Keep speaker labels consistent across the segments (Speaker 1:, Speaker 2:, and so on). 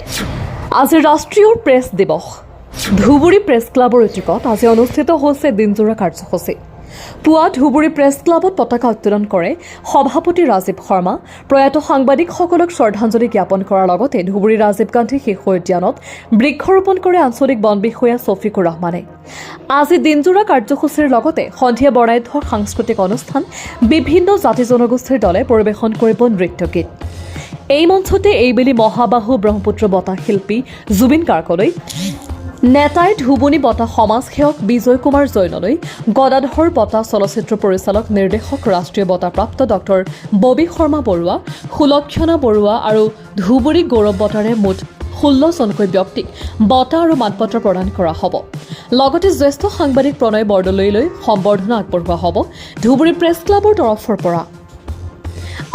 Speaker 1: আজি ৰাষ্ট্ৰীয় প্ৰেছ দিৱস। ধুবুৰী প্ৰেছ ক্লাবৰ উদ্যোগত আজি অনুষ্ঠিত হৈছে দিনজোৰা কাৰ্যসূচী। পুৱা ধুবুৰী প্ৰেছ ক্লাবত পতাকা উত্তোলন কৰে সভাপতি ৰাজীৱ শৰ্মা। প্ৰয়াত সাংবাদিকসকলক শ্ৰদ্ধাঞ্জলি জ্ঞাপন কৰাৰ লগতে ধুবুৰী ৰাজীৱ গান্ধী শিশু উদ্যানত বৃক্ষৰোপণ কৰে আঞ্চলিক বন বিষয়া ছফিকুৰ ৰহমানে। আজি দিনজোৰা কাৰ্যসূচীৰ লগতে সন্ধিয়া বৰ্ণাঢ্য সাংস্কৃতিক অনুষ্ঠান, বিভিন্ন জাতি জনগোষ্ঠীৰ দলে পৰিৱেশন কৰিব নৃত্য গীত। এই মঞ্চতে এইবেলি মহাবাহু ব্ৰহ্মপুত্ৰ বঁটা শিল্পী জুবিন গাৰ্গলৈ, নেতাই ধুবুনী বঁটা সমাজসেৱক বিজয় কুমাৰ জৈনলৈ, গদাধৰ বঁটা চলচ্চিত্ৰ পৰিচালক নিৰ্দেশক ৰাষ্ট্ৰীয় বঁটাপ্ৰাপ্ত ডক্টৰ ববি শৰ্মা বৰুৱা, সুলক্ষণা বৰুৱা আৰু ধুবুৰী গৌৰৱ বঁটাৰে মুঠ 16 জনকৈ ব্যক্তিক বঁটা আৰু মানপত্ৰ প্ৰদান কৰা হ'ব। লগতে জ্যেষ্ঠ সাংবাদিক প্ৰণয় বৰদলৈলৈ সম্বৰ্ধনা আগবঢ়োৱা হ'ব ধুবুৰী প্ৰেছ ক্লাবৰ তৰফৰ পৰা।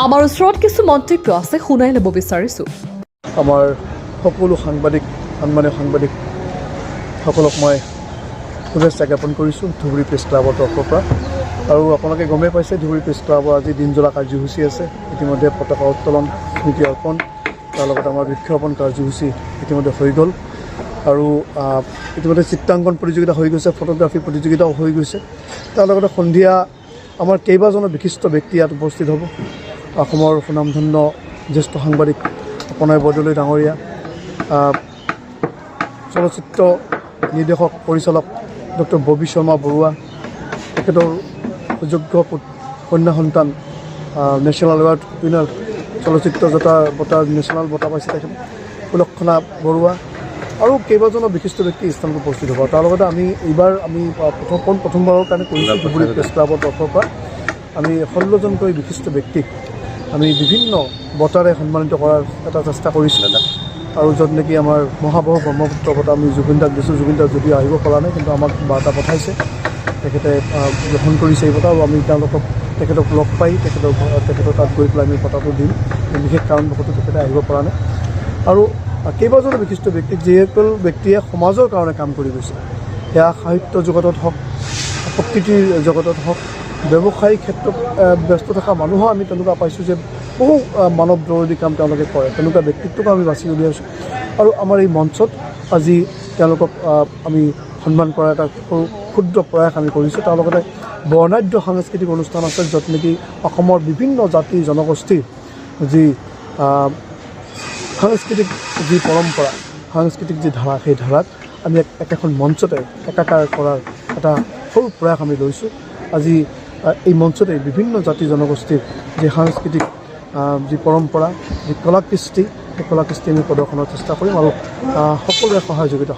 Speaker 1: আমাৰ ওচৰত কিছু মন্তব্য আছে, শুনাই ল'ব বিচাৰিছোঁ।
Speaker 2: আমাৰ সকলো সাংবাদিকসকলক মই শুভেচ্ছা জ্ঞাপন কৰিছোঁ ধুবুৰী প্ৰেছ ক্লাবৰ তৰফৰ পৰা। আৰু আপোনালোকে গমেই পাইছে ধুবুৰী প্ৰেছ ক্লাবৰ আজি দিনজোৰা কাৰ্যসূচী আছে। ইতিমধ্যে পতাকা উত্তোলন, স্মৃতি অৰ্পণ, তাৰ লগতে আমাৰ বৃক্ষৰোপণ কাৰ্যসূচী ইতিমধ্যে হৈ গ'ল। আৰু ইতিমধ্যে চিত্ৰাংকন প্ৰতিযোগিতা হৈ গৈছে, ফটোগ্ৰাফী প্ৰতিযোগিতাও হৈ গৈছে। তাৰ লগতে সন্ধিয়া আমাৰ কেইবাজনো বিশিষ্ট ব্যক্তি ইয়াত উপস্থিত হ'ব। অসমৰ সুনামধন্য জ্যেষ্ঠ সাংবাদিক প্ৰণয় বৰদলৈ ডাঙৰীয়া, চলচ্চিত্ৰ নিৰ্দেশক পৰিচালক ডক্টৰ ববি শৰ্মা বৰুৱা, তেখেতৰ সুযোগ্য কন্যা সন্তান, নেশ্যনেল এৱাৰ্ড উইনাৰ, চলচ্চিত্ৰ বঁটা নেশ্যনেল বঁটা পাইছে তেখেত সুলক্ষণা বৰুৱা, আৰু কেইবাজনো বিশিষ্ট ব্যক্তি স্থানত উপস্থিত হ'ব। তাৰ লগতে এইবাৰ প্ৰথমবাৰৰ কাৰণে কৰিছোঁ ধুবুৰী প্ৰেছ ক্লাবৰ তৰফৰ পৰা আমি 16 জনকৈ বিশিষ্ট ব্যক্তিক আমি বিভিন্ন বঁটাৰে সন্মানিত কৰাৰ এটা চেষ্টা কৰিছিলোঁ। আৰু য'ত নেকি আমাৰ মহাবাহু ব্ৰহ্মপুত্ৰ বঁটা আমি জুবিন দাক দিছোঁ। জুবিন দাক যদিও আহিব পৰা নাই, কিন্তু আমাক বাৰ্তা পঠাইছে, তেখেতে গ্ৰহণ কৰিছে এই বঁটা। আৰু আমি তেখেতক লগ পাই তেখেতৰ তাত গৈ পেলাই আমি বঁটাটো দিম। বিশেষ কাৰণবশতঃ তেখেতে আহিব পৰা নাই। আৰু কেইবাজনো বিশিষ্ট ব্যক্তিক, যিসকল ব্যক্তিয়ে সমাজৰ কাৰণে কাম কৰি গৈছে, সেয়া সাহিত্য জগতত হওক, প্ৰকৃতিৰ জগতত হওক, ব্যৱসায়িক ক্ষেত্ৰত ব্যস্ত থকা মানুহো আমি তেনেকুৱা পাইছোঁ যে বহু মানৱ জৰুৰী কাম তেওঁলোকে কৰে। তেনেকুৱা ব্যক্তিত্বকো আমি বাছি উলিয়াইছোঁ। আৰু আমাৰ এই মঞ্চত আজি তেওঁলোকক আমি সন্মান কৰাৰ এটা ক্ষুদ্ৰ প্ৰয়াস আমি কৰিছোঁ। তাৰ লগতে বৰ্ণাঢ্য সাংস্কৃতিক অনুষ্ঠান আছে, য'ত নেকি অসমৰ বিভিন্ন জাতি জনগোষ্ঠীৰ যি সাংস্কৃতিক যি পৰম্পৰা, সাংস্কৃতিক যি ধাৰা, সেই ধাৰাক আমি একেখন মঞ্চতে একাকাৰ কৰাৰ এটা সৰু প্ৰয়াস আমি লৈছোঁ। আজি এই মঞ্চতে বিভিন্ন জাতি জনগোষ্ঠীৰ যি সাংস্কৃতিক যি পৰম্পৰা, যি কলাকৃষ্টি, সেই কলাকৃষ্টি আমি প্ৰদৰ্শনৰ চেষ্টা কৰিম। আৰু সকলোৰে সহযোগিতা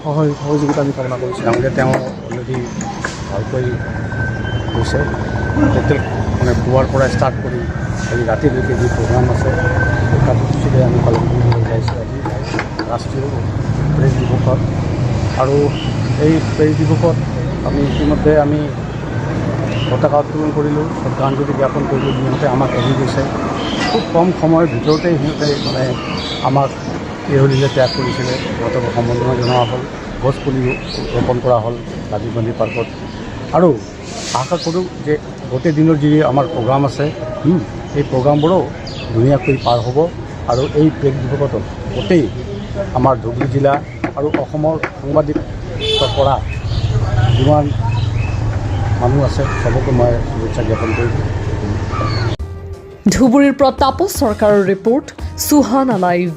Speaker 2: আমি কামনা কৰিছোঁ।
Speaker 3: তেওঁলোকে তেওঁ অলৰেডি ভালকৈ কৈছে, মানে পুৱাৰ পৰা ষ্টাৰ্ট কৰি আজি ৰাতিলৈকে যি প্ৰগ্ৰাম আছে, সেই কাৰ্যসূচীৰে আমি পালন কৰিবলৈ ওলাইছোঁ আজি ৰাষ্ট্ৰীয় প্ৰেছ দিৱসত। আৰু এই প্ৰেছ দিৱসত আমি ইতিমধ্যে পতাকা উত্তোলন কৰিলোঁ, শ্ৰদ্ধাঞ্জলি জ্ঞাপন কৰিলোঁ। সিহঁতে আমাক এৰি গৈছে। খুব কম সময়ৰ ভিতৰতে সিহঁতে মানে আমাক এৰিলে ত্যাগ কৰিছিলে। সিহঁতক সম্বৰ্ধনা জনোৱা হ'ল, গছপুলি ৰোপণ কৰা হ'ল ৰাজীৱ গান্ধী পাৰ্কত। আৰু আশা কৰোঁ যে গোটেই দিনৰ যি আমাৰ প্ৰগ্ৰাম আছে, এই প্ৰগ্ৰামবোৰো ধুনীয়াকৈ পাৰ হ'ব। আৰু এই প্ৰেছ দিৱসত গোটেই আমাৰ ধুবুৰী জিলা আৰু অসমৰ সাংবাদিকৰ পৰা যিমান মানুহ আছে চবকে মই শুভেচ্ছা জ্ঞাপন কৰিছোঁ।
Speaker 1: ধুবুৰীৰ পৰা তাপস চৰকাৰৰ ৰিপৰ্ট, সুহানা লাইভ।